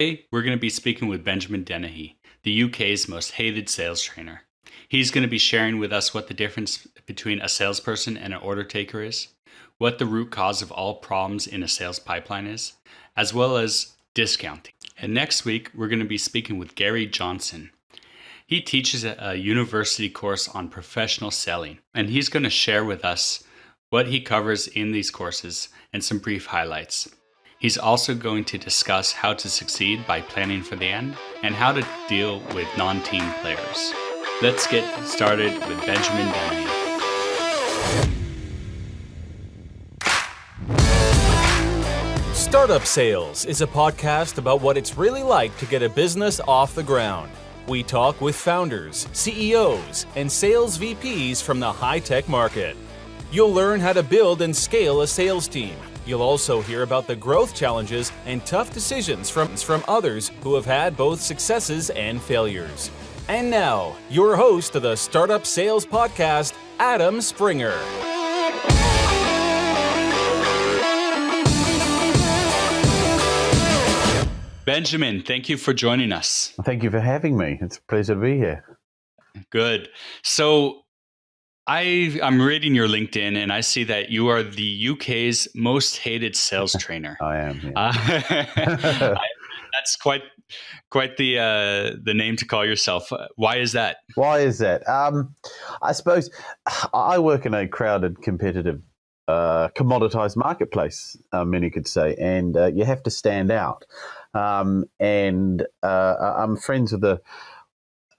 Today, we're going to be speaking with Benjamin Dennehy, the UK's most hated sales trainer. He's going to be sharing with us what the difference between a salesperson and an order taker is, what the root cause of all problems in a sales pipeline is, as well as discounting. And next week, we're going to be speaking with Gary Johnson. He teaches a university course on professional selling, and he's going to share with us what he covers in these courses and some brief highlights. He's also going to discuss how to succeed by planning for the end and how to deal with non-team players. Let's get started with Benjamin Dennehy. Startup Sales is a podcast about what it's really like to get a business off the ground. We talk with founders, CEOs, and sales VPs from the high-tech market. You'll learn how to build and scale a sales team. You'll also hear about the growth challenges and tough decisions from others who have had both successes and failures. And now, your host of the Startup Sales Podcast, Adam Springer. Benjamin, thank you for joining us. Thank you for having me. It's a pleasure to be here. Good. So I'm reading your LinkedIn and I see that you are the UK's most hated sales trainer. I am. Yeah. That's quite the name to call yourself. Why is that? Why is that? I suppose I work in a crowded, competitive, commoditized marketplace, many could say, and you have to stand out. I'm friends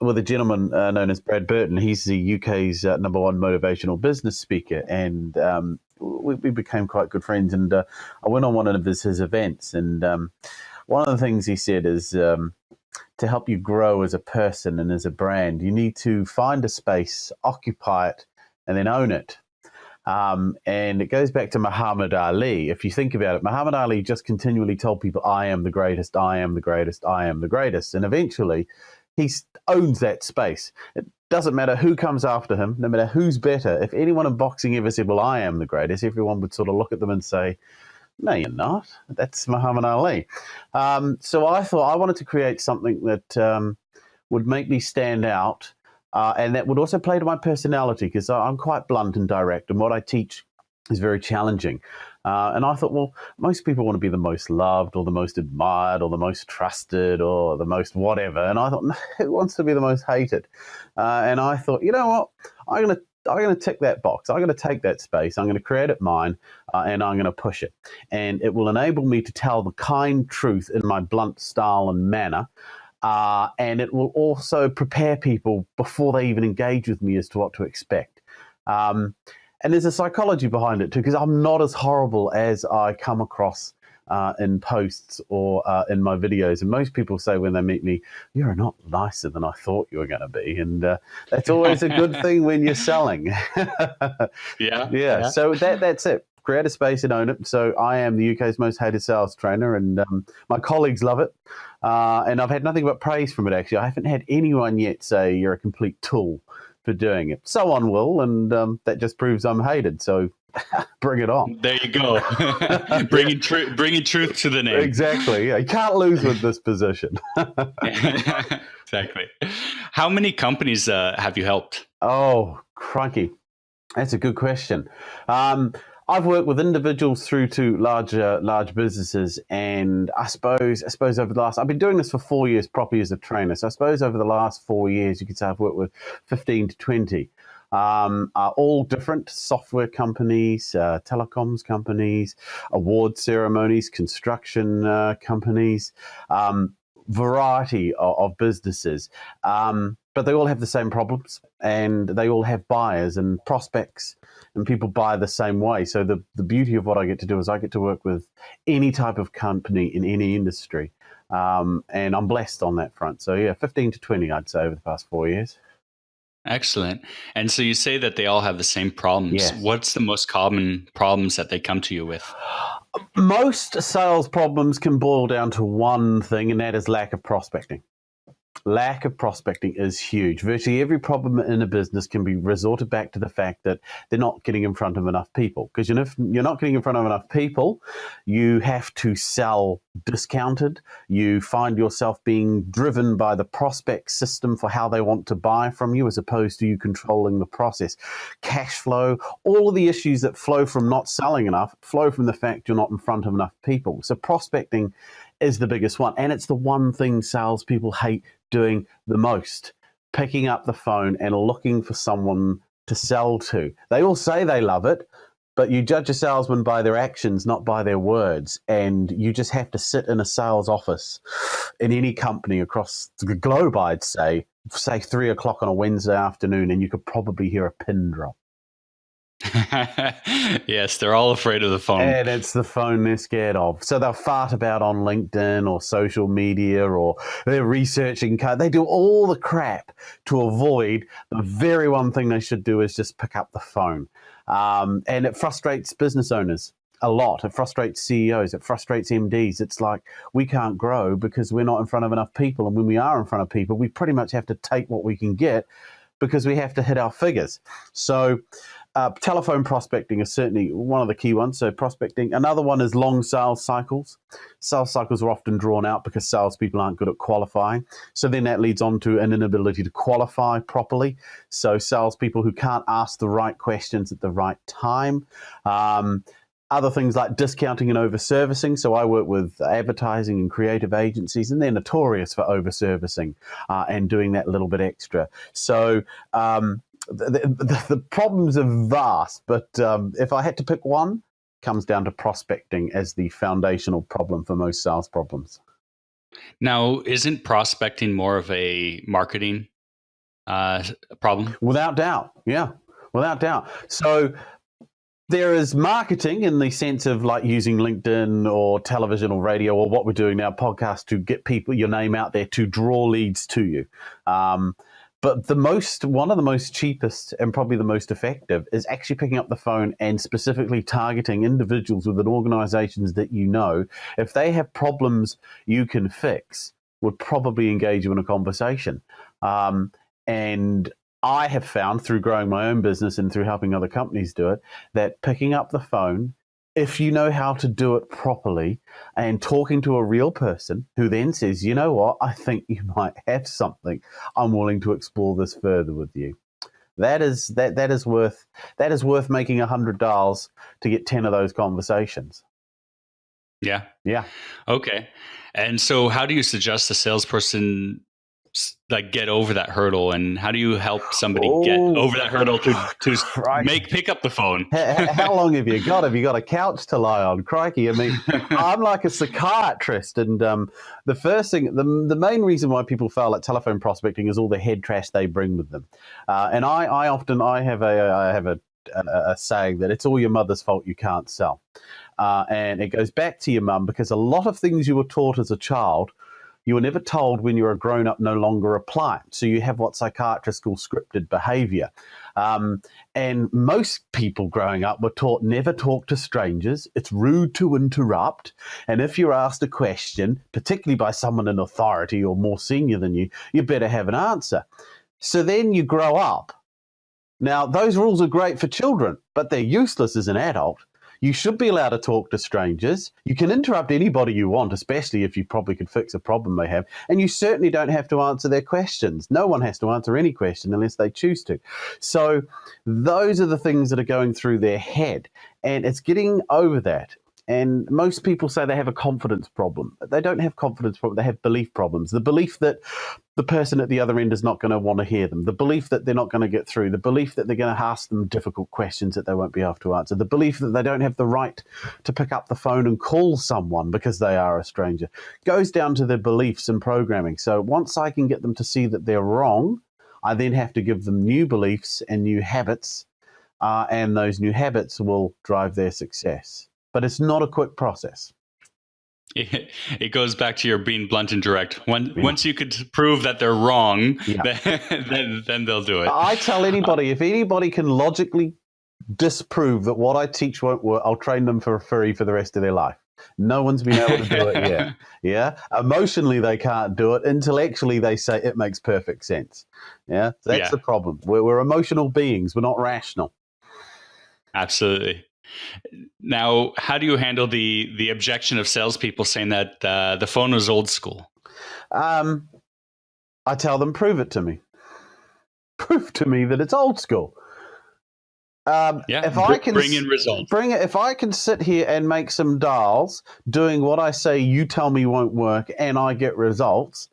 with a gentleman known as Brad Burton. He's the UK's number one motivational business speaker, and we became quite good friends. And I went on one of his events, and one of the things he said is to help you grow as a person and as a brand, you need to find a space, occupy it, and then own it. And it goes back to Muhammad Ali. If you think about it, Muhammad Ali just continually told people, I am the greatest, I am the greatest, I am the greatest. And eventually he owns that space. It doesn't matter who comes after him, no matter who's better. If anyone in boxing ever said, well, I am the greatest, everyone would sort of look at them and say, no, you're not. That's Muhammad Ali. So I thought I wanted to create something that would make me stand out, and that would also play to my personality, because I'm quite blunt and direct, and what I teach is very challenging. And I thought, well, most people want to be the most loved or the most admired or the most trusted or the most whatever. And I thought, no, who wants to be the most hated? And I thought, you know what? I'm going to tick that box. I'm going to take that space. I'm going to create it mine, and I'm going to push it. And it will enable me to tell the kind truth in my blunt style and manner. And it will also prepare people before they even engage with me as to what to expect. And there's a psychology behind it too, because I'm not as horrible as I come across in posts or in my videos. And most people say when they meet me, you're not nicer than I thought you were going to be. And that's always a good thing when you're selling. Yeah. So that's it. Create a space and own it. So I am the UK's most hated sales trainer, and my colleagues love it. And I've had nothing but praise from it, actually. I haven't had anyone yet say you're a complete tool for doing it. Someone will, and that just proves I'm hated. So bring it on. There you go. bringing truth to the name. Exactly. Yeah. You can't lose with this position. Exactly. How many companies have you helped? Oh, crikey. That's a good question. I've worked with individuals through to large businesses, and I suppose over the last, I've been doing this for 4 years properly as a trainer. So I suppose over the last 4 years, you could say I've worked with 15 to 20, all different software companies, telecoms companies, award ceremonies, construction companies, variety of businesses. But they all have the same problems, and they all have buyers and prospects, and people buy the same way. So the beauty of what I get to do is I get to work with any type of company in any industry. And I'm blessed on that front. So yeah, 15 to 20, I'd say, over the past 4 years. Excellent. And so you say that they all have the same problems. Yes. What's the most common problems that they come to you with? Most sales problems can boil down to one thing, and that is lack of prospecting. Lack of prospecting is huge. Virtually every problem in a business can be resorted back to the fact that they're not getting in front of enough people. Because if you're not getting in front of enough people, you have to sell discounted. You find yourself being driven by the prospect system for how they want to buy from you, as opposed to you controlling the process. Cash flow, all of the issues that flow from not selling enough flow from the fact you're not in front of enough people. So prospecting is the biggest one. And it's the one thing salespeople hate doing the most, picking up the phone and looking for someone to sell to. They all say they love it, but you judge a salesman by their actions, not by their words. And you just have to sit in a sales office in any company across the globe, I'd say 3:00 on a Wednesday afternoon, and you could probably hear a pin drop. Yes, they're all afraid of the phone. And it's the phone they're scared of. So they'll fart about on LinkedIn or social media, or they're researching. They do all the crap to avoid the very one thing they should do is just pick up the phone. And it frustrates business owners a lot. It frustrates CEOs. It frustrates MDs. It's like, we can't grow because we're not in front of enough people. And when we are in front of people, we pretty much have to take what we can get because we have to hit our figures. So telephone prospecting is certainly one of the key ones. So prospecting. Another one is long sales cycles. Sales cycles are often drawn out because salespeople aren't good at qualifying. So then that leads on to an inability to qualify properly. So salespeople who can't ask the right questions at the right time. Other things like discounting and over-servicing. So I work with advertising and creative agencies, and they're notorious for over-servicing and doing that little bit extra. So the problems are vast, but if I had to pick one, it comes down to prospecting as the foundational problem for most sales problems. Now, isn't prospecting more of a marketing problem? Without doubt, yeah, without doubt. So there is marketing in the sense of like using LinkedIn or television or radio or what we're doing now, podcast, to get people, your name out there, to draw leads to you. But one of the most cheapest and probably the most effective is actually picking up the phone and specifically targeting individuals within organizations that you know, if they have problems you can fix, would probably engage you in a conversation. And I have found through growing my own business and through helping other companies do it, that picking up the phone, if you know how to do it properly, and talking to a real person who then says, you know what, I think you might have something. I'm willing to explore this further with you. That is worth making 100 dials to get 10 of those conversations. Yeah. Yeah. Okay. And so how do you suggest a salesperson get over that hurdle, and how do you help somebody get over that hurdle to pick up the phone? How long have you got? Have you got a couch to lie on? Crikey. I mean, I'm like a psychiatrist, and the first thing, the main reason why people fail at telephone prospecting is all the head trash they bring with them. And I have a saying that it's all your mother's fault you can't sell. And it goes back to your mum, because a lot of things you were taught as a child, you were never told when you're a grown-up no longer apply. So you have what psychiatrists call scripted behavior. And most people growing up were taught never talk to strangers. It's rude to interrupt. And if you're asked a question, particularly by someone in authority or more senior than you, you better have an answer. So then you grow up. Now, those rules are great for children, but they're useless as an adult. You should be allowed to talk to strangers. You can interrupt anybody you want, especially if you probably could fix a problem they have. And you certainly don't have to answer their questions. No one has to answer any question unless they choose to. So those are the things that are going through their head. And it's getting over that. And most people say they have a confidence problem. They don't have confidence problem. They have belief problems. The belief that the person at the other end is not going to want to hear them. The belief that they're not going to get through. The belief that they're going to ask them difficult questions that they won't be able to answer. The belief that they don't have the right to pick up the phone and call someone because they are a stranger. Goes down to their beliefs and programming. So once I can get them to see that they're wrong, I then have to give them new beliefs and new habits. And those new habits will drive their success. But it's not a quick process. It goes back to your being blunt and direct. Once you could prove that they're wrong, then they'll do it. I tell anybody, if anybody can logically disprove that what I teach won't work, I'll train them for free for the rest of their life. No one's been able to do it yet. Yeah. Emotionally, they can't do it. Intellectually, they say it makes perfect sense. Yeah. That's Yeah, the problem. We're emotional beings. We're not rational. absolutely. Now, how do you handle the objection of salespeople saying that the phone was old school? I tell them, prove it to me. Prove to me that it's old school. If I can bring in results. if I can sit here and make some dials doing what I say you tell me won't work, and I get results,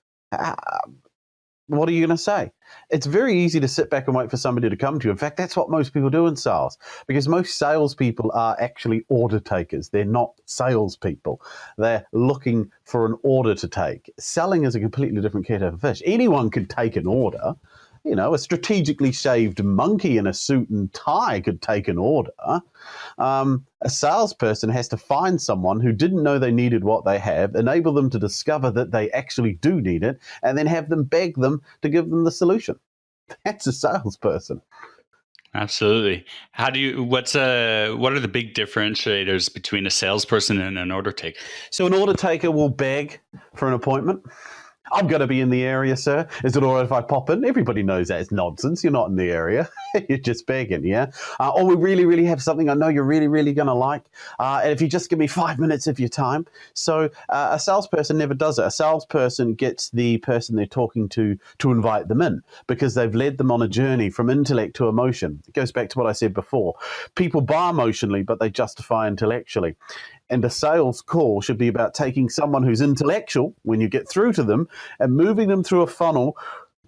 what are you going to say? It's very easy to sit back and wait for somebody to come to you. In fact, that's what most people do in sales, because most salespeople are actually order takers. They're not salespeople. They're looking for an order to take. Selling is a completely different kettle of fish. Anyone could take an order. You know, a strategically shaved monkey in a suit and tie could take an order. A salesperson has to find someone who didn't know they needed what they have, enable them to discover that they actually do need it, and then have them beg them to give them the solution. That's a salesperson. Absolutely. What are the big differentiators between a salesperson and an order taker? So an order taker will beg for an appointment. I'm going to be in the area, sir. Is it all right if I pop in? Everybody knows that it's nonsense. You're not in the area. You're just begging, yeah? Or we really, really have something I know you're really, really going to like. And if you just give me 5 minutes of your time. So a salesperson never does it. A salesperson gets the person they're talking to invite them in, because they've led them on a journey from intellect to emotion. It goes back to what I said before. People buy emotionally, but they justify intellectually. And a sales call should be about taking someone who's intellectual when you get through to them and moving them through a funnel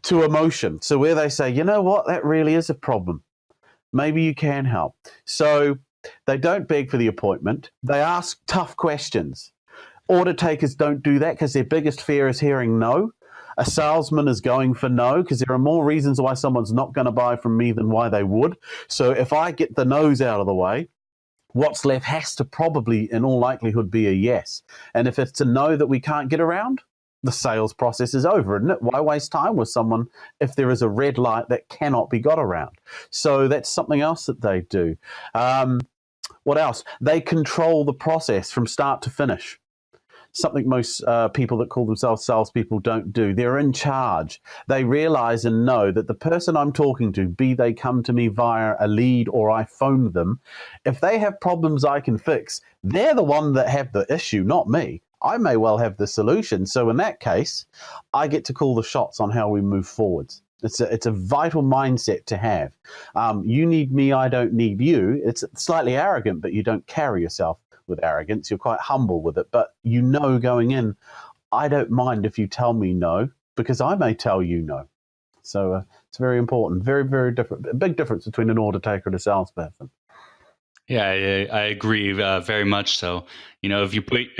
to emotion. So where they say, you know what, that really is a problem. Maybe you can help. So they don't beg for the appointment. They ask tough questions. Order takers don't do that because their biggest fear is hearing no. A salesman is going for no because there are more reasons why someone's not going to buy from me than why they would. So if I get the no's out of the way, what's left has to probably, in all likelihood, be a yes. And if it's a no that we can't get around, the sales process is over, isn't it? Why waste time with someone if there is a red light that cannot be got around? So that's something else that they do. What else? They control the process from start to finish. Something most people that call themselves salespeople don't do. They're in charge. They realize and know that the person I'm talking to, be they come to me via a lead or I phone them, if they have problems I can fix, they're the one that have the issue, not me. I may well have the solution. So in that case, I get to call the shots on how we move forwards. It's a vital mindset to have. You need me, I don't need you. It's slightly arrogant, but you don't carry yourself with arrogance. You're quite humble with it, but you know going in, I don't mind if you tell me no, because I may tell you no. So it's very important. Very, very different. A big difference between an order taker and a salesperson. Yeah, I agree very much so. You know, if you put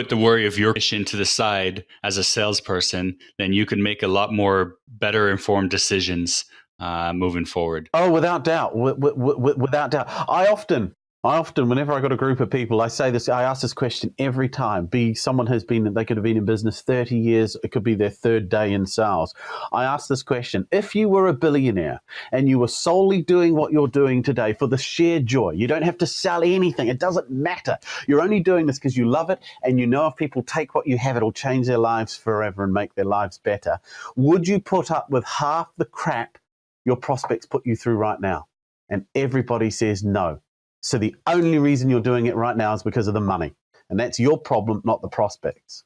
the worry of your mission to the side as a salesperson, then you can make a lot more better informed decisions moving forward. Oh, without doubt. Without doubt. I often, whenever I got a group of people, I ask this question every time. They could have been in business 30 years. It could be their third day in sales. I ask this question: if you were a billionaire and you were solely doing what you're doing today for the sheer joy, you don't have to sell anything. It doesn't matter. You're only doing this because you love it. And you know if people take what you have, it'll change their lives forever and make their lives better. Would you put up with half the crap your prospects put you through right now? And everybody says no. So the only reason you're doing it right now is because of the money. And that's your problem, not the prospects.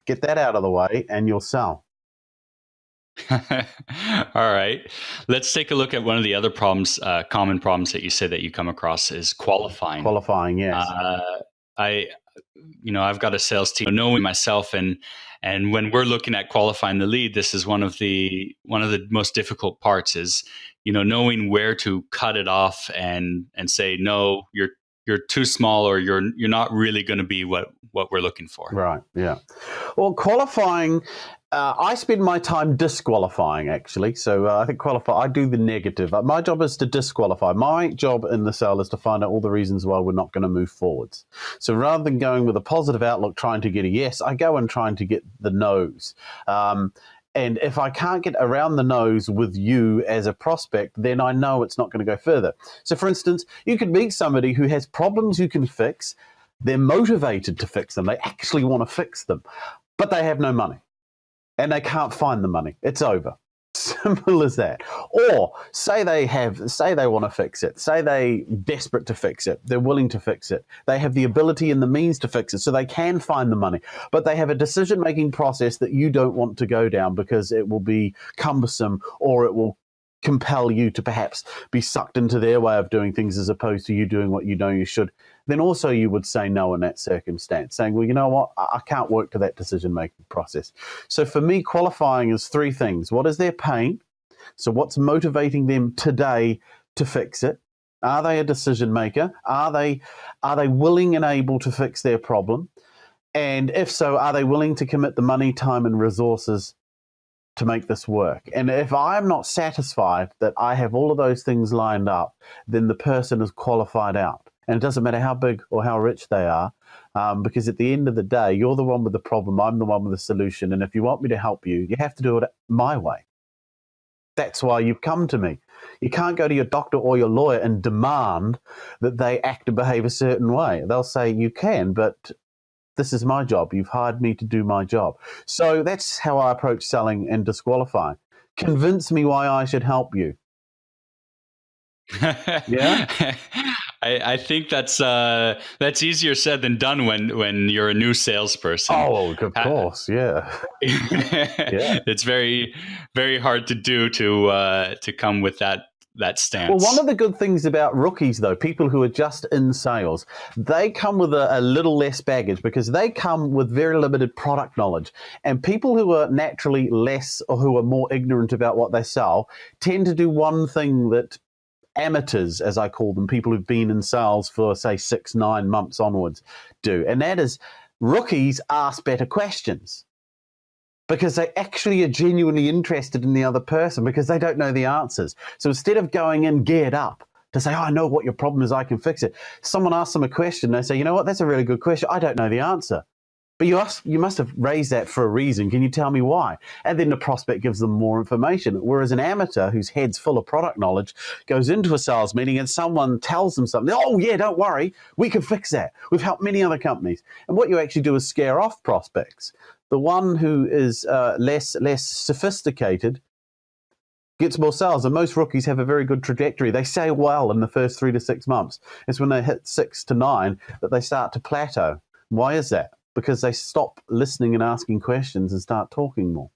Get that out of the way and you'll sell. All right. Let's take a look at one of the other problems, common problems that you said that you come across is qualifying. Qualifying, yes. I've got a sales team, knowing myself, and when we're looking at qualifying the lead, this is one of the most difficult parts is, knowing where to cut it off and say, no, you're too small, or you're not really going to be what we're looking for. Right. Yeah. Well, qualifying, I spend my time disqualifying, actually. So I think I do the negative. My job is to disqualify. My job in the sale is to find out all the reasons why we're not going to move forwards. So rather than going with a positive outlook, trying to get a yes, I go and trying to get the no's. And if I can't get around the nose with you as a prospect, then I know it's not going to go further. So for instance, you could meet somebody who has problems you can fix. They're motivated to fix them. They actually want to fix them, but they have no money and they can't find the money. It's over. Simple as that. Or say they want to fix it. Say they're desperate to fix it. They're willing to fix it. They have the ability and the means to fix it, so they can find the money. But they have a decision-making process that you don't want to go down because it will be cumbersome, or it will compel you to perhaps be sucked into their way of doing things as opposed to you doing what you know you should. Then also you would say no in that circumstance, saying, well, you know what, I can't work to that decision-making process. So for me, qualifying is three things. What is their pain? So what's motivating them today to fix it? Are they a decision maker? Are they willing and able to fix their problem? And if so, are they willing to commit the money, time, and resources to make this work? And if I'm not satisfied that I have all of those things lined up, then the person is qualified out. And it doesn't matter how big or how rich they are, because at the end of the day, you're the one with the problem, I'm the one with the solution. And if you want me to help you, you have to do it my way. That's why you've come to me. You can't go to your doctor or your lawyer and demand that they act and behave a certain way. They'll say you can, but this is my job. You've hired me to do my job. So that's how I approach selling and disqualifying. Convince me why I should help you. Yeah. I think that's easier said than done when you're a new salesperson. Oh, of course, yeah. Yeah. It's very, very hard to do to come with that stance. Well, one of the good things about rookies, though, people who are just in sales, they come with a little less baggage because they come with very limited product knowledge. And people who are naturally less or who are more ignorant about what they sell tend to do one thing that amateurs, as I call them, people who've been in sales for, say, 6-9 months onwards, do. And that is, rookies ask better questions because they actually are genuinely interested in the other person because they don't know the answers. So instead of going in geared up to say, oh, I know what your problem is, I can fix it, someone asks them a question, they say, you know what, that's a really good question, I don't know the answer. But you must have raised that for a reason. Can you tell me why? And then the prospect gives them more information. Whereas an amateur whose head's full of product knowledge goes into a sales meeting and someone tells them something. Oh, yeah, don't worry. We can fix that. We've helped many other companies. And what you actually do is scare off prospects. The one who is less sophisticated gets more sales. And most rookies have a very good trajectory. They sell well in the first 3 to 6 months. It's when they hit 6 to 9 that they start to plateau. Why is that? Because they stop listening and asking questions and start talking more.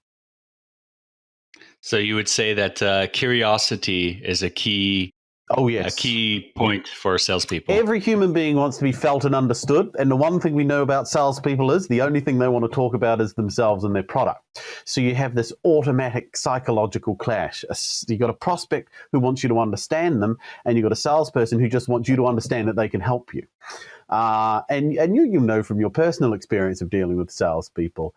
So you would say that curiosity is a key point for salespeople. Every human being wants to be felt and understood. And the one thing we know about salespeople is the only thing they want to talk about is themselves and their product. So you have this automatic psychological clash. You've got a prospect who wants you to understand them, and you've got a salesperson who just wants you to understand that they can help you. And you know from your personal experience of dealing with salespeople,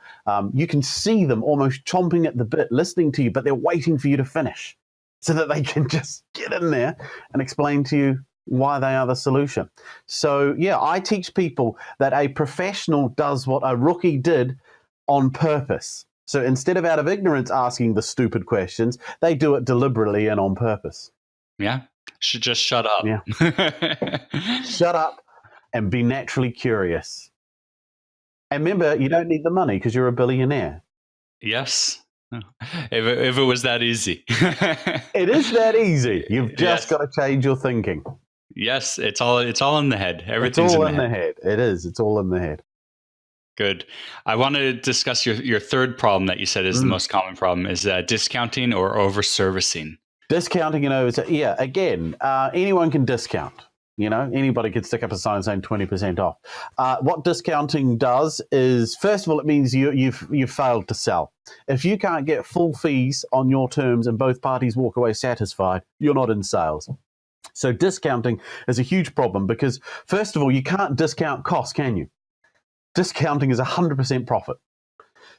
you can see them almost chomping at the bit, listening to you, but they're waiting for you to finish so that they can just get in there and explain to you why they are the solution. So, yeah, I teach people that a professional does what a rookie did on purpose. So instead of out of ignorance asking the stupid questions, they do it deliberately and on purpose. Yeah, should just shut up. Yeah. Shut up and be naturally curious. And remember, you don't need the money because you're a billionaire. Yes. If it was that easy. It is that easy. You've just got to change your thinking. Yes, it's all in the head. Everything's all in the head. It is. It's all in the head. Good. I want to discuss your third problem that you said is the most common problem is discounting or over-servicing. Discounting and over. Yeah, again, anyone can discount. You know, anybody could stick up a sign saying 20% off. What discounting does is, first of all, it means you've failed to sell. If you can't get full fees on your terms and both parties walk away satisfied, you're not in sales. So discounting is a huge problem because, first of all, you can't discount costs, can you? Discounting is 100% profit.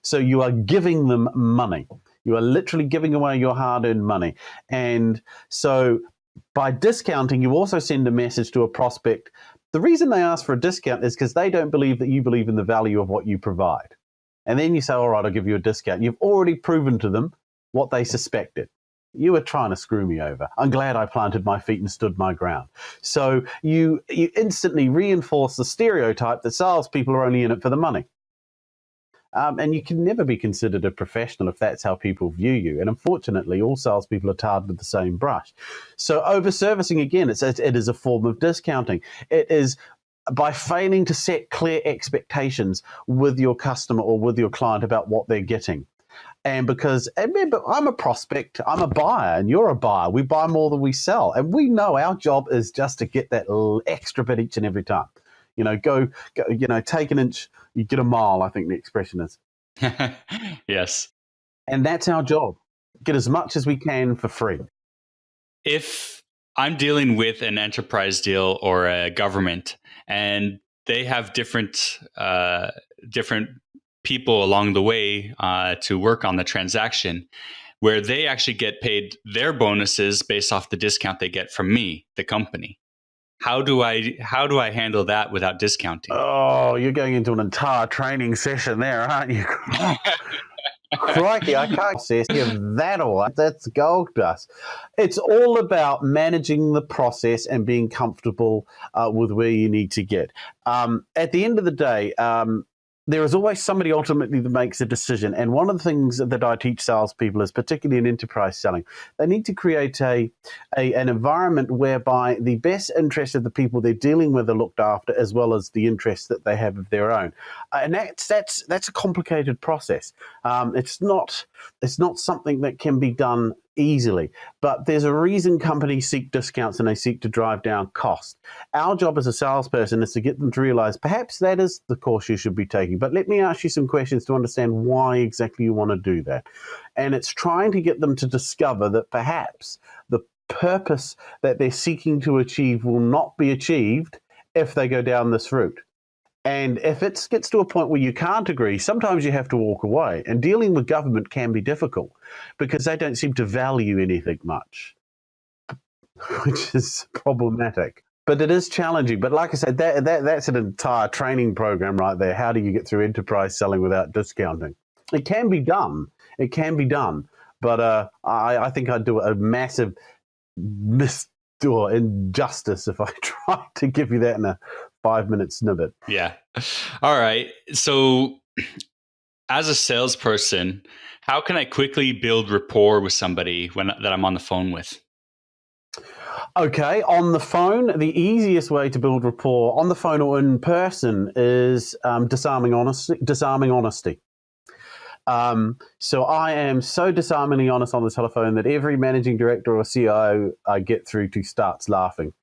So you are giving them money. You are literally giving away your hard-earned money. And so by discounting, you also send a message to a prospect. The reason they ask for a discount is because they don't believe that you believe in the value of what you provide. And then you say, all right, I'll give you a discount. You've already proven to them what they suspected. You were trying to screw me over. I'm glad I planted my feet and stood my ground. So you instantly reinforce the stereotype that salespeople are only in it for the money. And you can never be considered a professional if that's how people view you. And unfortunately, all salespeople are tarred with the same brush. So over-servicing, again, it is a form of discounting. It is by failing to set clear expectations with your customer or with your client about what they're getting. And because, remember, I'm a prospect, I'm a buyer, and you're a buyer. We buy more than we sell. And we know our job is just to get that little extra bit each and every time. Go, take an inch, you get a mile, I think the expression is. Yes. And that's our job. Get as much as we can for free. If I'm dealing with an enterprise deal or a government, and they have different people along the way to work on the transaction, where they actually get paid their bonuses based off the discount they get from me, the company. How do I handle that without discounting? Oh, you're going into an entire training session there, aren't you? Crikey, I can't say that all. That's gold dust. It's all about managing the process and being comfortable with where you need to get. At the end of the day, there is always somebody ultimately that makes a decision. And one of the things that I teach salespeople is, particularly in enterprise selling, they need to create an environment whereby the best interests of the people they're dealing with are looked after, as well as the interests that they have of their own. And that's a complicated process. It's not something that can be done easily, but there's a reason companies seek discounts and they seek to drive down cost. Our job as a salesperson is to get them to realize perhaps that is the course you should be taking, but let me ask you some questions to understand why exactly you want to do that. And it's trying to get them to discover that perhaps the purpose that they're seeking to achieve will not be achieved if they go down this route. And if it gets to a point where you can't agree, sometimes you have to walk away. And dealing with government can be difficult because they don't seem to value anything much, which is problematic. But it is challenging. But like I said, that's an entire training program right there. How do you get through enterprise selling without discounting? It can be done. It can be done. But I think I'd do a massive injustice if I tried to give you that in a 5-minute snippet. Yeah. All right. So as a salesperson, how can I quickly build rapport with somebody that I'm on the phone with? Okay, on the phone, the easiest way to build rapport on the phone or in person is disarming honesty. So I am so disarmingly honest on the telephone that every managing director or CIO I get through to starts laughing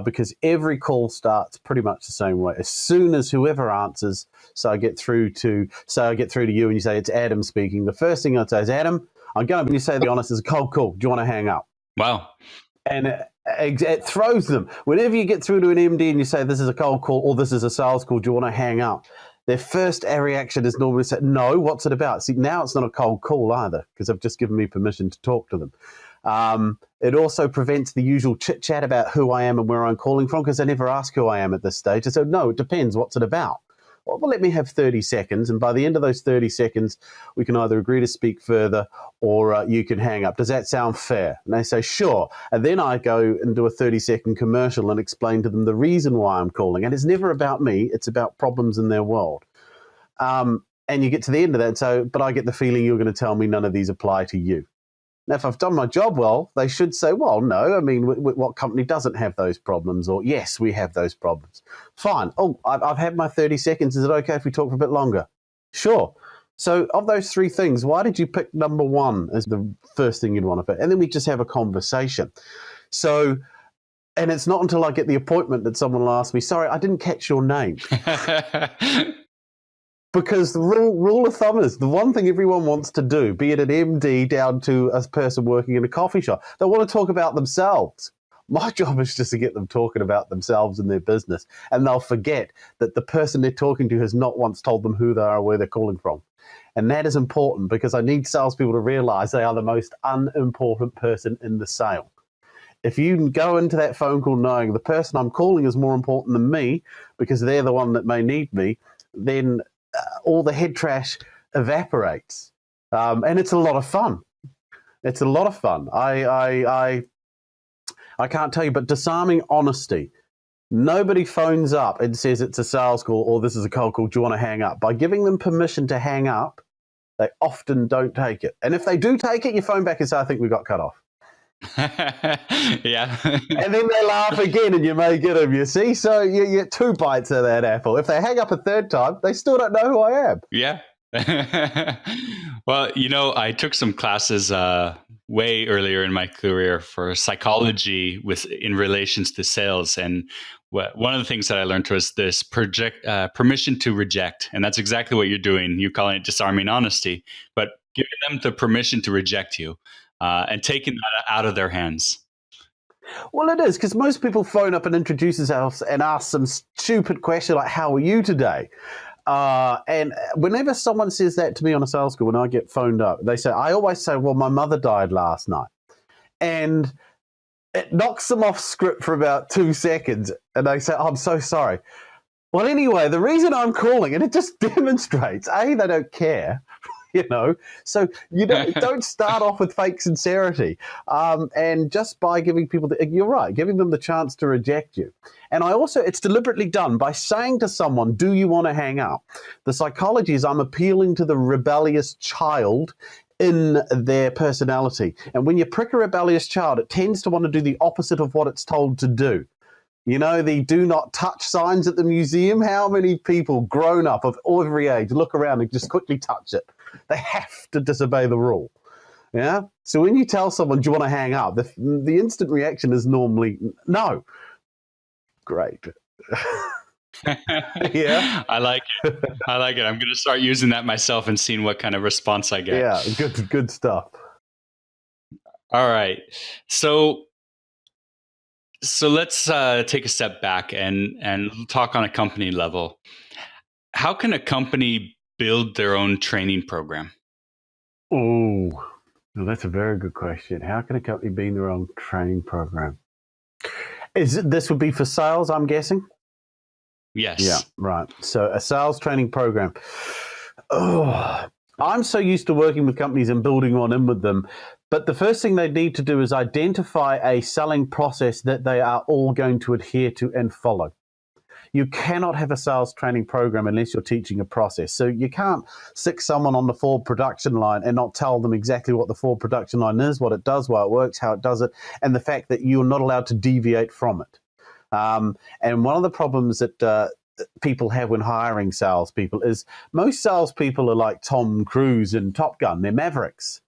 because every call starts pretty much the same way. As soon as whoever answers, so I get through to you and you say, it's Adam speaking. The first thing I'd say is, Adam, I'm going to, when you say the honest, is a cold call. Do you want to hang up? Wow. And it throws them. Whenever you get through to an MD and you say, this is a cold call or this is a sales call, do you want to hang up? Their first reaction is normally say, no, what's it about? See, now it's not a cold call either because they've just given me permission to talk to them. It also prevents the usual chit-chat about who I am and where I'm calling from because they never ask who I am at this stage. I said, no, it depends. What's it about? Well, let me have 30 seconds. And by the end of those 30 seconds, we can either agree to speak further or you can hang up. Does that sound fair? And they say, sure. And then I go and do a 30-second commercial and explain to them the reason why I'm calling. And it's never about me. It's about problems in their world. And you get to the end of that. But I get the feeling you're going to tell me none of these apply to you. Now, if I've done my job well, they should say, well, no, I mean, what company doesn't have those problems? Or, yes, we have those problems. Fine. Oh, I've had my 30 seconds. Is it okay if we talk for a bit longer? Sure. So of those three things, why did you pick number one as the first thing you'd want to pick? And then we just have a conversation. So, and it's not until I get the appointment that someone will ask me, sorry, I didn't catch your name. Because the rule of thumb is the one thing everyone wants to do, be it an MD down to a person working in a coffee shop, they want to talk about themselves. My job is just to get them talking about themselves and their business, and they'll forget that the person they're talking to has not once told them who they are or where they're calling from. And that is important because I need salespeople to realize they are the most unimportant person in the sale. If you go into that phone call knowing the person I'm calling is more important than me because they're the one that may need me, then all the head trash evaporates. And it's a lot of fun. It's a lot of fun. I can't tell you, but disarming honesty. Nobody phones up and says it's a sales call or this is a cold call. Do you want to hang up? By giving them permission to hang up, they often don't take it. And if they do take it, you phone back and say, I think we got cut off. Yeah. And then they laugh again and you may get them, you see? So you get 2 bites of that apple. If they hang up a third time, they still don't know who I am. Yeah. Well, I took some classes way earlier in my career for psychology in relations to sales. And one of the things that I learned was this permission to reject. And that's exactly what you're doing. You're calling it disarming honesty, but giving them the permission to reject you and taking that out of their hands. Well, it is, because most people phone up and introduce themselves and ask some stupid question like, how are you today? And whenever someone says that to me on a sales call, when I get phoned up, I always say, well, my mother died last night. And it knocks them off script for about 2 seconds. And they say, oh, I'm so sorry. Well, anyway, the reason I'm calling, and it just demonstrates, A, they don't care. So you don't start off with fake sincerity. And just by giving people, you're right, giving them the chance to reject you. And it's deliberately done by saying to someone, do you want to hang up? The psychology is I'm appealing to the rebellious child in their personality. And when you prick a rebellious child, it tends to want to do the opposite of what it's told to do. The do not touch signs at the museum. How many people grown up of every age look around and just quickly touch it? They have to disobey the rule. Yeah. So when you tell someone, do you want to hang up? The instant reaction is normally no. Great. Yeah. I like it. I'm going to start using that myself and seeing what kind of response I get. Yeah. Good stuff. All right. So let's take a step back and talk on a company level. How can a company build their own training program? Oh, well, that's a very good question. How can a company build their own training program? This would be for sales, I'm guessing? Yes. Yeah, right. So a sales training program. Oh, I'm so used to working with companies and building on in with them. But the first thing they need to do is identify a selling process that they are all going to adhere to and follow. You cannot have a sales training program unless you're teaching a process. So you can't stick someone on the Ford production line and not tell them exactly what the Ford production line is, what it does, why it works, how it does it, and the fact that you're not allowed to deviate from it. And one of the problems that people have when hiring salespeople is most salespeople are like Tom Cruise in Top Gun. They're mavericks.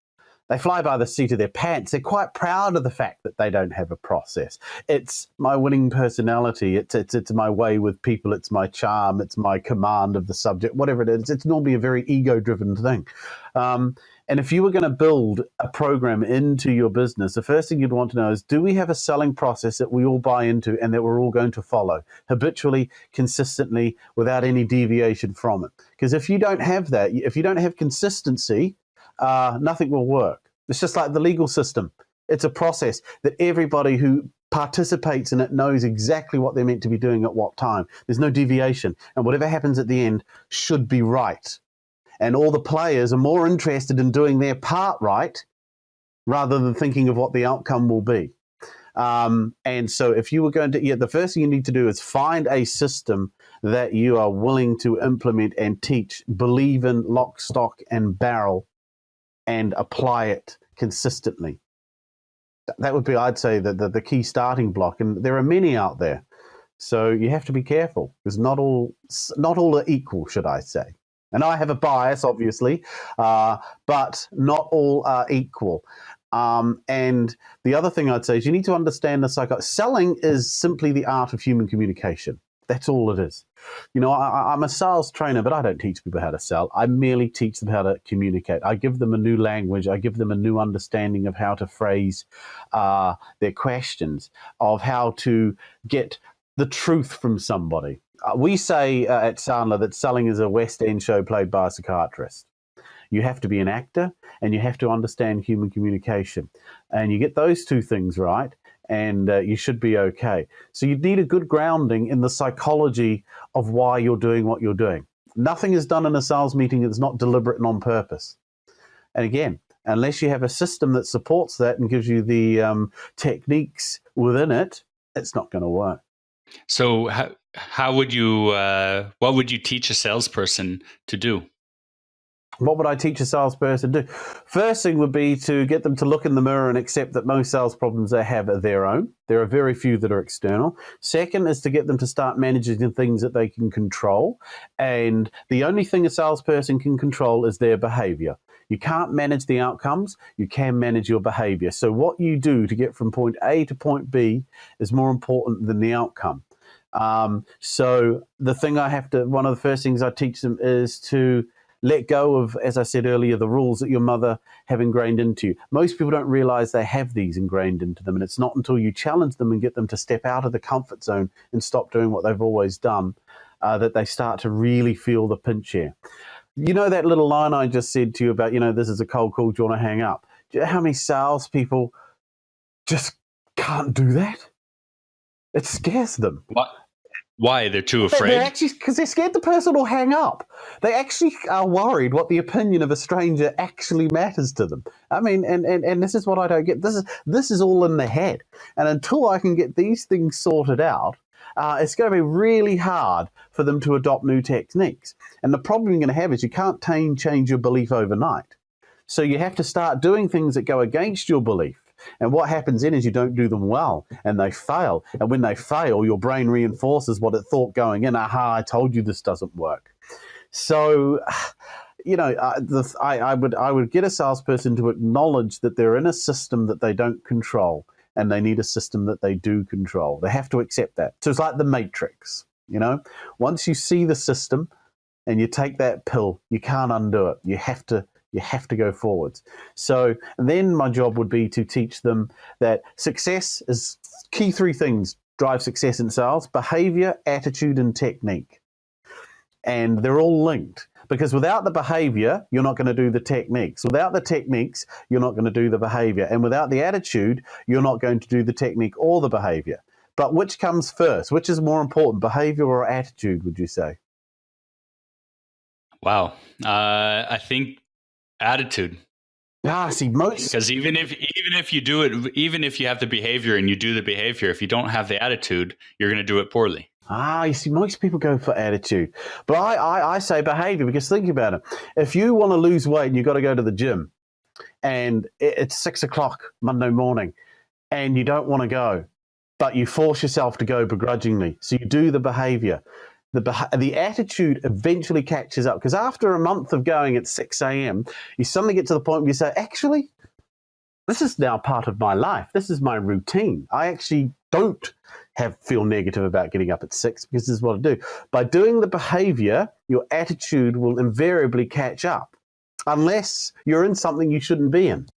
They fly by the seat of their pants. They're quite proud of the fact that they don't have a process. It's my winning personality. It's my way with people. It's my charm. It's my command of the subject, whatever it is. It's normally a very ego-driven thing. And if you were going to build a program into your business, the first thing you'd want to know is, do we have a selling process that we all buy into and that we're all going to follow habitually, consistently, without any deviation from it? Because if you don't have that, if you don't have consistency, nothing will work. It's just like the legal system. It's a process that everybody who participates in it knows exactly what they're meant to be doing at what time. There's no deviation. And whatever happens at the end should be right. And all the players are more interested in doing their part right rather than thinking of what the outcome will be. And so if you were going to, the first thing you need to do is find a system that you are willing to implement and teach, believe in lock, stock, and barrel, and apply it consistently. That would be, I'd say, the key starting block. And there are many out there. So you have to be careful, because not all are equal, should I say. And I have a bias, obviously, but not all are equal. And the other thing I'd say is you need to understand the psychology. Selling is simply the art of human communication. That's all it is. I'm a sales trainer, but I don't teach people how to sell. I merely teach them how to communicate. I give them a new language. I give them a new understanding of how to phrase their questions, of how to get the truth from somebody. We say at Sandler that selling is a West End show played by a psychiatrist. You have to be an actor and you have to understand human communication. And you get those two things right, and you should be okay. So you need a good grounding in the psychology of why you're doing what you're doing. Nothing is done in a sales meeting that's not deliberate and on purpose. And again, Unless you have a system that supports that and gives you the techniques within it, it's not going to work. So how would you, what would you teach a salesperson to do? What would I teach a salesperson to do? First thing would be to get them to look in the mirror and accept that most sales problems they have are their own. There are very few that are external. Second is to get them to start managing the things that they can control. And the only thing a salesperson can control is their behavior. You can't manage the outcomes. You can manage your behavior. So what you do to get from point A to point B is more important than the outcome. So the thing one of the first things I teach them is to let go of, as I said earlier, the rules that your mother have ingrained into you. Most people don't realize they have these ingrained into them, and it's not until you challenge them and get them to step out of the comfort zone and stop doing what they've always done that they start to really feel the pinch here. You know that little line I just said to you about, this is a cold call, do you want to hang up? Do you know how many salespeople just can't do that? It scares them. What? Why? They're too afraid? They're actually, because they're scared the person will hang up. They actually are worried what the opinion of a stranger actually matters to them. I mean, and this is what I don't get. This is all in the head. And until I can get these things sorted out, it's going to be really hard for them to adopt new techniques. And the problem you're going to have is you can't change your belief overnight. So you have to start doing things that go against your belief. And what happens then is you don't do them well and they fail. And when they fail, your brain reinforces what it thought going in. Aha, I told you this doesn't work. So, I would get a salesperson to acknowledge that they're in a system that they don't control and they need a system that they do control. They have to accept that. So it's like the Matrix, Once you see the system and you take that pill, you can't undo it. You have to go forwards. So then my job would be to teach them that success is key three things drive success in sales: behavior, attitude, and technique. And they're all linked, because without the behavior, you're not going to do the techniques. Without the techniques, you're not going to do the behavior. And without the attitude, you're not going to do the technique or the behavior. But which comes first? Which is more important, behavior or attitude, would you say? Wow. I think attitude. See, most, because even if you do it, even if you have the behavior and you do the behavior, if you don't have the attitude, you're going to do it poorly. You see, most people go for attitude, but I say behavior, because think about it. If you want to lose weight and you've got to go to the gym and it's 6 o'clock Monday morning and you don't want to go, but you force yourself to go begrudgingly, so you do the behavior. The attitude eventually catches up, because after a month of going at 6 a.m., you suddenly get to the point where you say, actually, this is now part of my life. This is my routine. I actually don't feel negative about getting up at 6, because this is what I do. By doing the behavior, your attitude will invariably catch up, unless you're in something you shouldn't be in.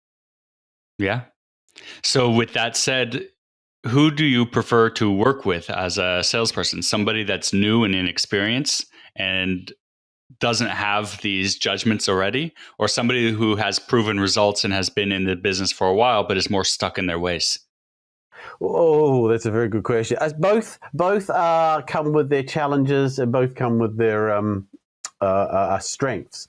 Yeah. So with that said, who do you prefer to work with as a salesperson? Somebody that's new and inexperienced and doesn't have these judgments already, or somebody who has proven results and has been in the business for a while but is more stuck in their ways? Oh, that's a very good question. As both come with their challenges and both come with their strengths.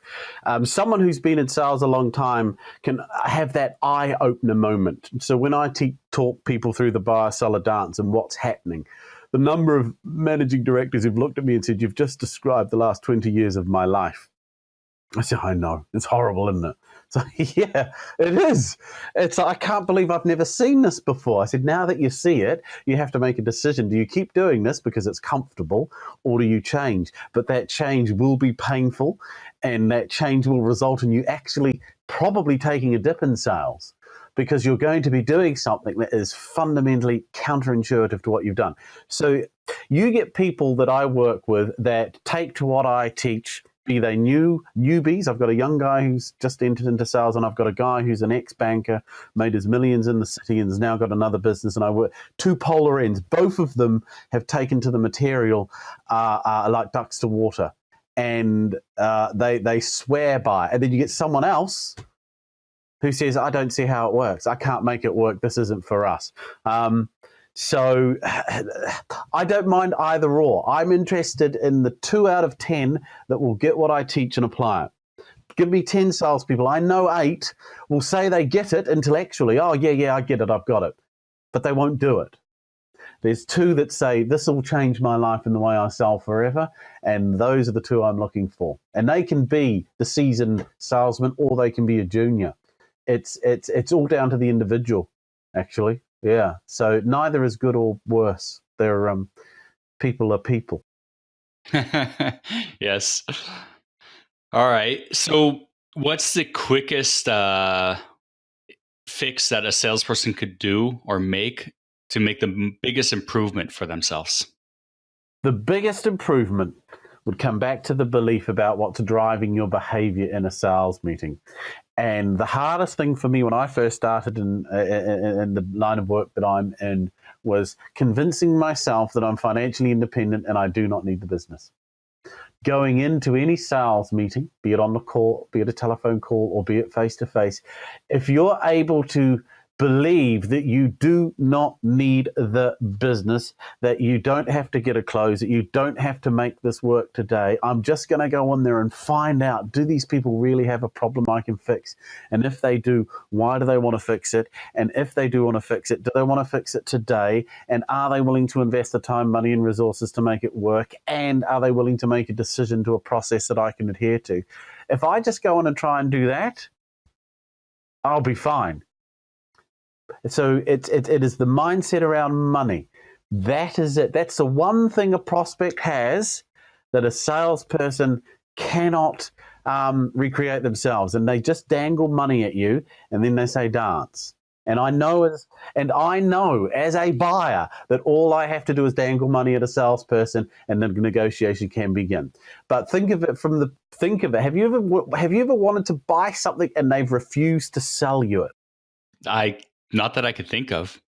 Someone who's been in sales a long time can have that eye-opener moment. So when I talk people through the buyer-seller dance and what's happening, the number of managing directors who've looked at me and said, "You've just described the last 20 years of my life." I said, "I know. It's horrible, isn't it?" So, yeah, it is. It's I can't believe I've never seen this before. I said, now that you see it, you have to make a decision. Do you keep doing this because it's comfortable, or do you change? But that change will be painful, and that change will result in you actually probably taking a dip in sales, because you're going to be doing something that is fundamentally counterintuitive to what you've done. So you get people that I work with that take to what I teach, be they newbies. I've got a young guy who's just entered into sales, and I've got a guy who's an ex-banker, made his millions in the city, and has now got another business. And I work two polar ends. Both of them have taken to the material like ducks to water, and they swear by it. And then you get someone else who says, "I don't see how it works. I can't make it work. This isn't for us." So I don't mind either or. I'm interested in the 2 out of 10 that will get what I teach and apply it. Give me 10 salespeople. I know 8 will say they get it intellectually. Oh, yeah, I get it. I've got it. But they won't do it. There's 2 that say, this will change my life and the way I sell forever. And those are the 2 I'm looking for. And they can be the seasoned salesman or they can be a junior. It's all down to the individual, actually. Yeah. So neither is good or worse. They're people are people. Yes. All right. So what's the quickest fix that a salesperson could do or make to make the biggest improvement for themselves? The biggest improvement would come back to the belief about what's driving your behavior in a sales meeting. And the hardest thing for me when I first started in the line of work that I'm in was convincing myself that I'm financially independent and I do not need the business. Going into any sales meeting, be it on the call, be it a telephone call, or be it face-to-face, if you're able to believe that you do not need the business, that you don't have to get a close, that you don't have to make this work today. I'm just going to go on there and find out, do these people really have a problem I can fix? And if they do, why do they want to fix it? And if they do want to fix it, do they want to fix it today? And are they willing to invest the time, money, and resources to make it work? And are they willing to make a decision to a process that I can adhere to? If I just go on and try and do that, I'll be fine. So it is the mindset around money. That is it. That's the one thing a prospect has that a salesperson cannot recreate themselves. And they just dangle money at you, and then they say dance. And I know as a buyer that all I have to do is dangle money at a salesperson, and the negotiation can begin. But think of it. Have you ever wanted to buy something and they've refused to sell you it? Not that I could think of.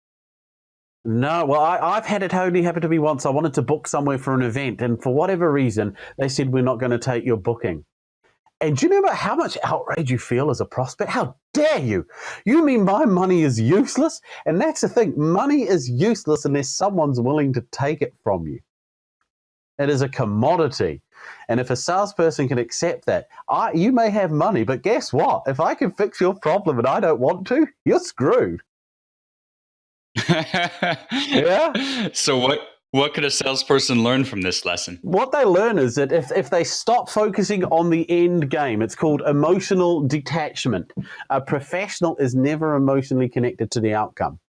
No, well, I've had it only happen to me once. I wanted to book somewhere for an event, and for whatever reason, they said, we're not going to take your booking. And do you know how much outrage you feel as a prospect? How dare you? You mean my money is useless? And that's the thing. Money is useless unless someone's willing to take it from you. It is a commodity. And if a salesperson can accept that, you may have money, but guess what? If I can fix your problem and I don't want to, you're screwed. Yeah. So what could a salesperson learn from this lesson? What they learn is that if they stop focusing on the end game, it's called emotional detachment. A professional is never emotionally connected to the outcome.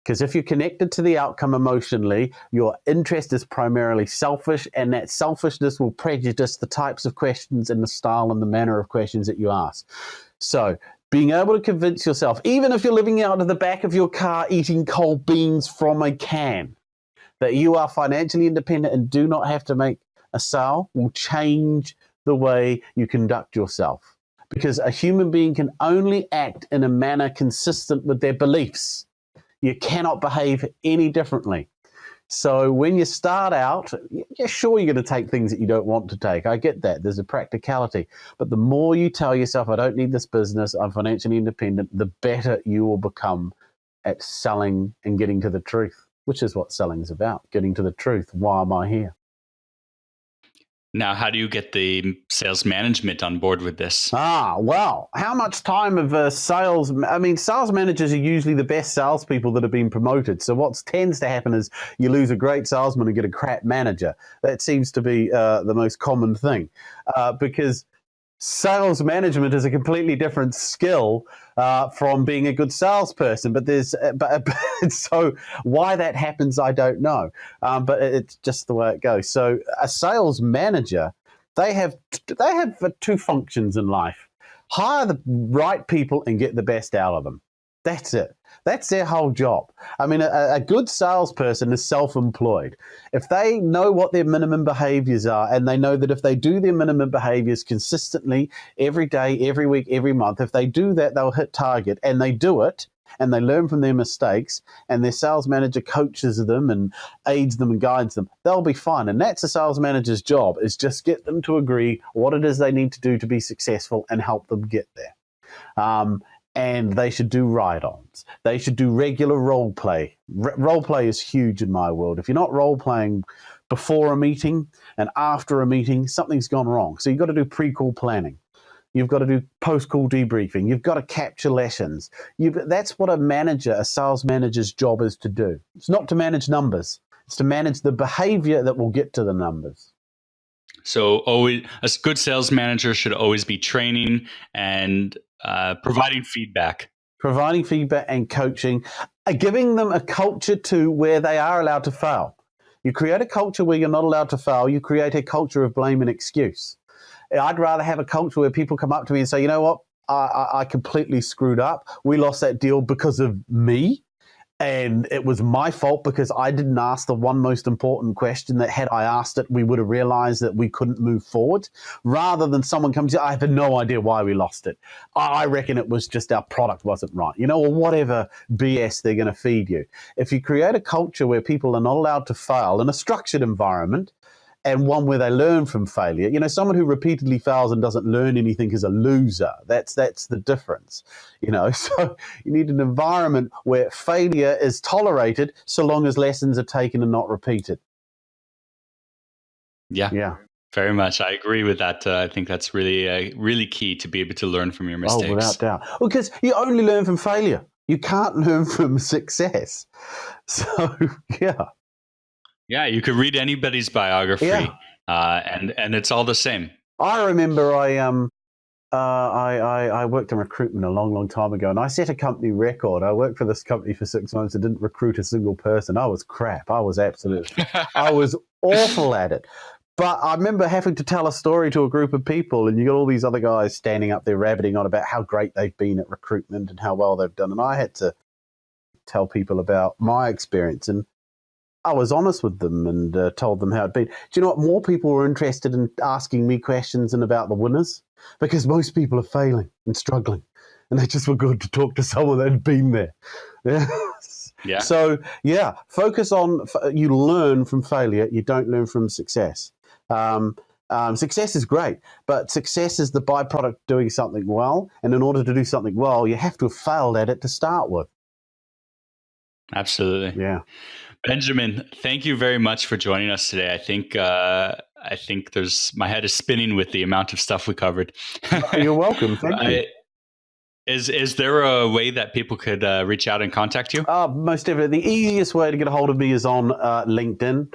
Because if you're connected to the outcome emotionally, your interest is primarily selfish, and that selfishness will prejudice the types of questions and the style and the manner of questions that you ask. So being able to convince yourself, even if you're living out of the back of your car eating cold beans from a can, that you are financially independent and do not have to make a sale will change the way you conduct yourself. Because a human being can only act in a manner consistent with their beliefs. You cannot behave any differently. So when you start out, yeah, sure, you're going to take things that you don't want to take. I get that. There's a practicality. But the more you tell yourself, I don't need this business, I'm financially independent, the better you will become at selling and getting to the truth, which is what selling is about, getting to the truth. Why am I here? Now, how do you get the sales management on board with this? Well, how much time of sales managers are usually the best salespeople that have been promoted. So what tends to happen is you lose a great salesman and get a crap manager. That seems to be the most common thing because sales management is a completely different skill from being a good salesperson. But so why that happens, I don't know. But it's just the way it goes. So a sales manager, they have 2 functions in life: hire the right people and get the best out of them. That's it. That's their whole job. I mean, a good salesperson is self-employed. If they know what their minimum behaviors are, and they know that if they do their minimum behaviors consistently every day, every week, every month, if they do that, they'll hit target, and they do it, and they learn from their mistakes, and their sales manager coaches them and aids them and guides them, they'll be fine. And that's a sales manager's job, is just get them to agree what it is they need to do to be successful and help them get there. And they should do ride-ons. They should do regular role play. Role play is huge in my world. If you're not role playing before a meeting and after a meeting, something's gone wrong. So you've got to do pre-call planning. You've got to do post-call debriefing. You've got to capture lessons. That's what a sales manager's job is to do. It's not to manage numbers. It's to manage the behavior that will get to the numbers. So always, a good sales manager should always be training and providing feedback. Providing feedback and coaching, giving them a culture too where they are allowed to fail. You create a culture where you're not allowed to fail. You create a culture of blame and excuse. I'd rather have a culture where people come up to me and say, you know what, I completely screwed up. We lost that deal because of me. And it was my fault because I didn't ask the one most important question that had I asked it, we would have realized that we couldn't move forward. Rather than someone comes, I have no idea why we lost it. I reckon it was just our product wasn't right, or whatever BS they're going to feed you. If you create a culture where people are not allowed to fail in a structured environment, and one where they learn from failure. Someone who repeatedly fails and doesn't learn anything is a loser. That's the difference. So you need an environment where failure is tolerated so long as lessons are taken and not repeated. Yeah. Very much. I agree with that. I think that's really, really key to be able to learn from your mistakes. Oh, without doubt. Because you only learn from failure. You can't learn from success. So, yeah. Yeah, you could read anybody's biography, and it's all the same. I remember I worked in recruitment a long, long time ago, and I set a company record. I worked for this company for 6 months and didn't recruit a single person. I was crap. I was awful at it. But I remember having to tell a story to a group of people, and you got all these other guys standing up there rabbiting on about how great they've been at recruitment and how well they've done. And I had to tell people about my experience, and I was honest with them and told them how it'd been. Do you know what? More people were interested in asking me questions than about the winners, because most people are failing and struggling, and they just were good to talk to someone that had been there. Yeah. So, focus on, you learn from failure. You don't learn from success. Success is great, but success is the byproduct of doing something well. And in order to do something well, you have to have failed at it to start with. Absolutely. Yeah. Benjamin, thank you very much for joining us today. I think my head is spinning with the amount of stuff we covered. You're welcome. Thank you. Is there a way that people could reach out and contact you? Most definitely. The easiest way to get a hold of me is on LinkedIn.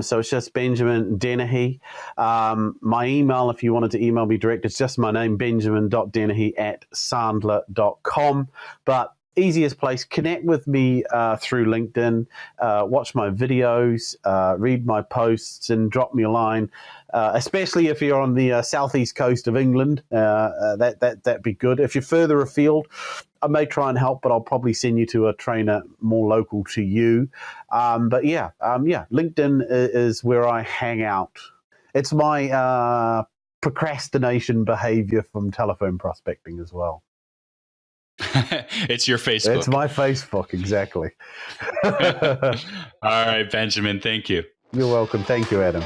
So it's just Benjamin Dennehy. My email, if you wanted to email me direct, it's just my name, benjamin.dennehy@sandler.com. But easiest place, connect with me through LinkedIn, watch my videos, read my posts, and drop me a line. Especially if you're on the southeast coast of England, that'd be good. If you're further afield, I may try and help, but I'll probably send you to a trainer more local to you. LinkedIn is where I hang out. It's my procrastination behavior from telephone prospecting as well. It's your Facebook. It's my Facebook, exactly. All right, Benjamin, thank you. You're welcome. Thank you, Adam.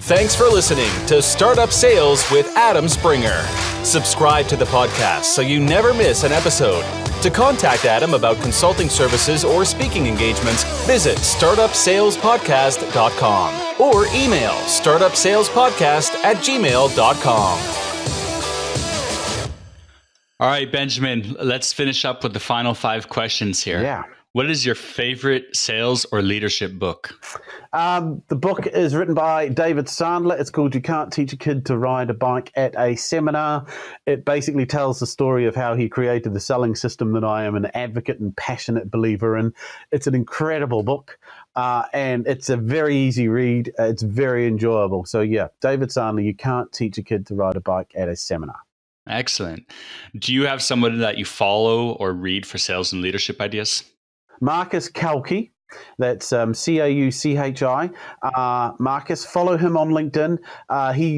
Thanks for listening to Startup Sales with Adam Springer. Subscribe to the podcast so you never miss an episode. To contact Adam about consulting services or speaking engagements, visit startupsalespodcast.com or email startupsalespodcast@gmail.com. All right, Benjamin, let's finish up with the final 5 questions here. Yeah. What is your favorite sales or leadership book? The book is written by David Sandler. It's called You Can't Teach a Kid to Ride a Bike at a Seminar. It basically tells the story of how he created the selling system that I am an advocate and passionate believer in. It's an incredible book, and it's a very easy read. It's very enjoyable. So, David Sandler, You Can't Teach a Kid to Ride a Bike at a Seminar. Excellent. Do you have someone that you follow or read for sales and leadership ideas? Marcus Kauchi, that's Cauchi. Marcus, follow him on LinkedIn. He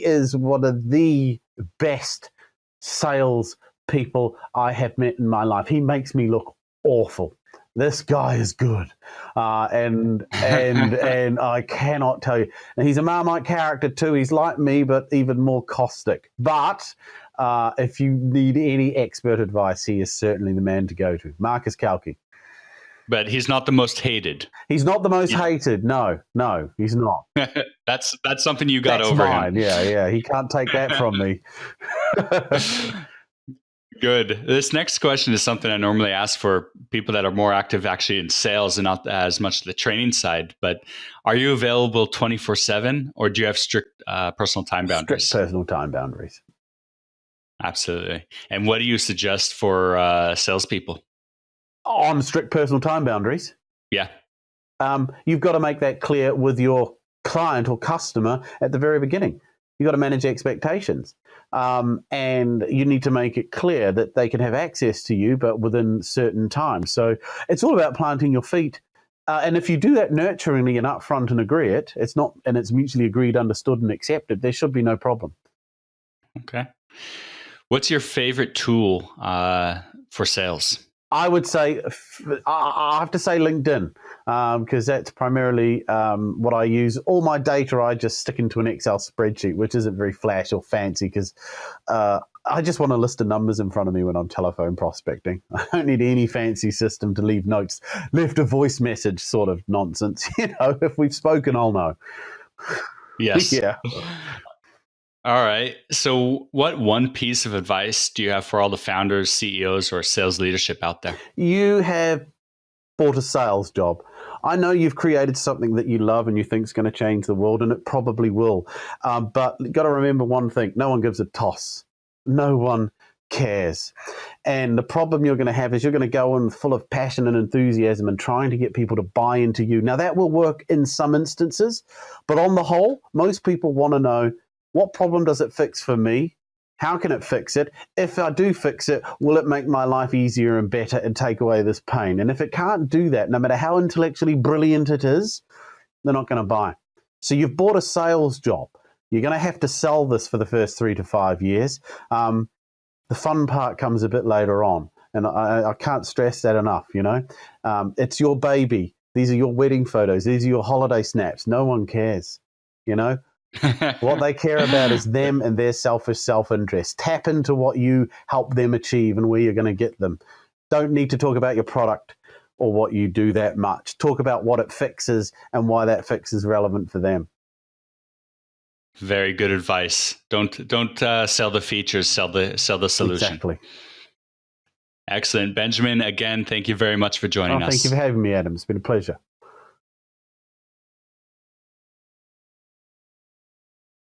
is one of the best sales people I have met in my life. He makes me look awful. This guy is good, and I cannot tell you. And he's a Marmite character too. He's like me, but even more caustic. But if you need any expert advice, he is certainly the man to go to. Marcus Kauchi. but he's not the most hated. He's not the most hated. No, he's not. That's something you got That's over mine. him. Yeah. He can't take that from me. Good. This next question is something I normally ask for people that are more active actually in sales and not as much the training side. But are you available 24/7 or do you have strict personal time boundaries? Strict personal time boundaries. Absolutely. And what do you suggest for salespeople? On strict personal time boundaries? Yeah. You've got to make that clear with your client or customer at the very beginning. You've got to manage expectations. And you need to make it clear that they can have access to you, but within certain times. So it's all about planting your feet. And if you do that nurturingly and upfront and agree it, and it's mutually agreed, understood, and accepted, there should be no problem. Okay. What's your favorite tool for sales? I would say, I have to say LinkedIn, because that's primarily what I use. All my data, I just stick into an Excel spreadsheet, which isn't very flash or fancy, because I just want a list of numbers in front of me when I'm telephone prospecting. I don't need any fancy system to leave notes, left a voice message sort of nonsense. If we've spoken, I'll know. Yes. Yeah. All right. So what one piece of advice do you have for all the founders, CEOs, or sales leadership out there? You have bought a sales job. I know you've created something that you love and you think is going to change the world, and it probably will. But you've got to remember one thing. No one gives a toss. No one cares. And the problem you're going to have is you're going to go in full of passion and enthusiasm and trying to get people to buy into you. Now, that will work in some instances, but on the whole, most people want to know, what problem does it fix for me? How can it fix it? If I do fix it, will it make my life easier and better and take away this pain? And if it can't do that, no matter how intellectually brilliant it is, they're not going to buy. So you've bought a sales job. You're going to have to sell this for the first 3 to 5 years. The fun part comes a bit later on. And I can't stress that enough, It's your baby. These are your wedding photos. These are your holiday snaps. No one cares, What they care about is them and their selfish self-interest. Tap into what you help them achieve and where you're going to get them. Don't need to talk about your product or what you do that much. Talk about what it fixes and why that fix is relevant for them. Very good advice. Don't sell the features, sell the solution. Exactly. Excellent. Benjamin, again, thank you very much for joining us. Thank you for having me, Adam. It's been a pleasure.